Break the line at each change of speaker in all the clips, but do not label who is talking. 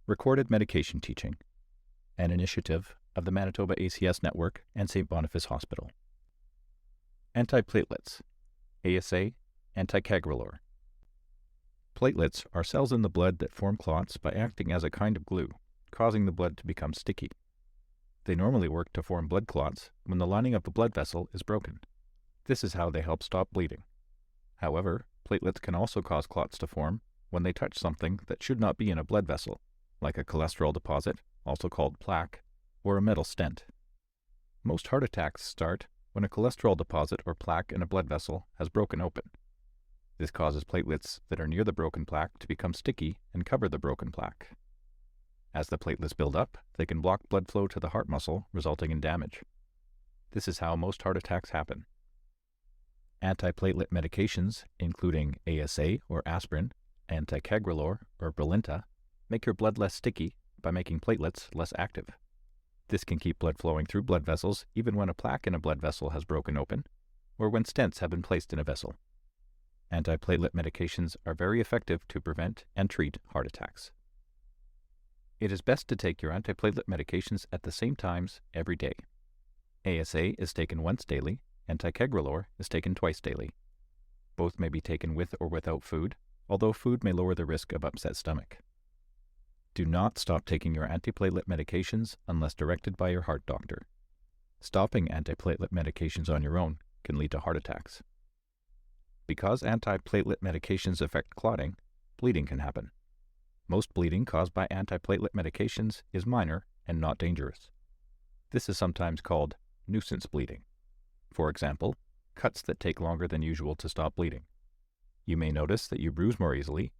Recorded Medication Teaching, an initiative of the Manitoba ACS Network and St. Boniface Hospital. Antiplatelets, ASA and Ticagrelor. Platelets are cells in the blood that form clots by acting as a kind of glue, causing the blood to become sticky. They normally work to form blood clots when the lining of the blood vessel is broken. This is how they help stop bleeding. However, platelets can also cause clots to form when they touch something that should not be in a blood vessel, like a cholesterol deposit, also called plaque, or a metal stent. Most heart attacks start when a cholesterol deposit or plaque in a blood vessel has broken open. This causes platelets that are near the broken plaque to become sticky and cover the broken plaque. As the platelets build up, they can block blood flow to the heart muscle, resulting in damage. This is how most heart attacks happen. Antiplatelet medications, including ASA or aspirin, and Ticagrelor or Brilinta, make your blood less sticky by making platelets less active. This can keep blood flowing through blood vessels even when a plaque in a blood vessel has broken open, or when stents have been placed in a vessel. Antiplatelet medications are very effective to prevent and treat heart attacks. It is best to take your antiplatelet medications at the same times every day. ASA is taken once daily, and Ticagrelor is taken twice daily. Both may be taken with or without food, although food may lower the risk of upset stomach. Do not stop taking your antiplatelet medications unless directed by your heart doctor. Stopping antiplatelet medications on your own can lead to heart attacks. Because antiplatelet medications affect clotting, bleeding can happen. Most bleeding caused by antiplatelet medications is minor and not dangerous. This is sometimes called nuisance bleeding. For example, cuts that take longer than usual to stop bleeding. You may notice that you bruise more easily,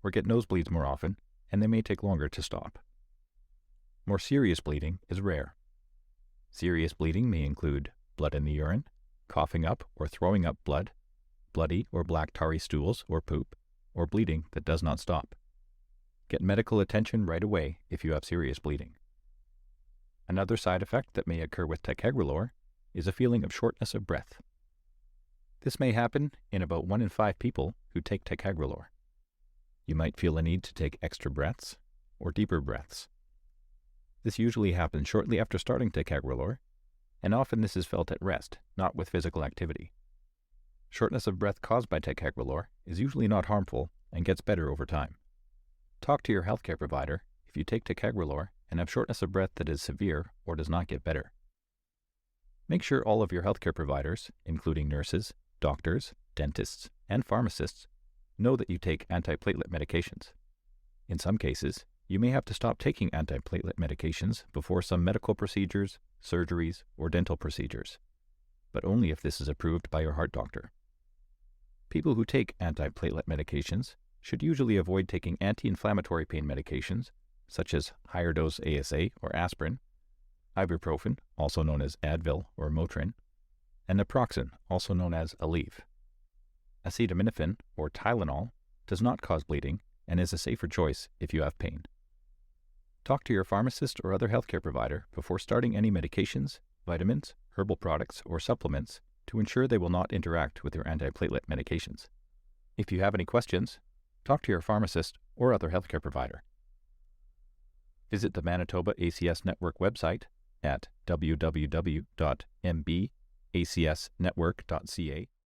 or get nosebleeds more often, and they may take longer to stop. More serious bleeding is rare. Serious bleeding may include blood in the urine, coughing up or throwing up blood, bloody or black tarry stools or poop, or bleeding that does not stop. Get medical attention right away if you have serious bleeding. Another side effect that may occur with Ticagrelor is a feeling of shortness of breath. This may happen in about 1 in 5 people who take Ticagrelor. You might feel a need to take extra breaths or deeper breaths. This usually happens shortly after starting Ticagrelor, and often this is felt at rest, not with physical activity. Shortness of breath caused by Ticagrelor is usually not harmful and gets better over time. Talk to your healthcare provider if you take Ticagrelor and have shortness of breath that is severe or does not get better. Make sure all of your healthcare providers, including nurses, doctors, dentists, and pharmacists, know that you take antiplatelet medications. In some cases, you may have to stop taking antiplatelet medications before some medical procedures, surgeries, or dental procedures, but only if this is approved by your heart doctor. People who take antiplatelet medications should usually avoid taking anti-inflammatory pain medications, such as higher dose ASA or aspirin, ibuprofen, also known as Advil or Motrin, and naproxen, also known as Aleve. Acetaminophen or Tylenol does not cause bleeding and is a safer choice if you have pain. Talk to your pharmacist or other healthcare provider before starting any medications, vitamins, herbal products, or supplements to ensure they will not interact with your antiplatelet medications. If you have any questions, talk to your pharmacist or other healthcare provider. Visit the Manitoba ACS Network website at www.mbacsnetwork.ca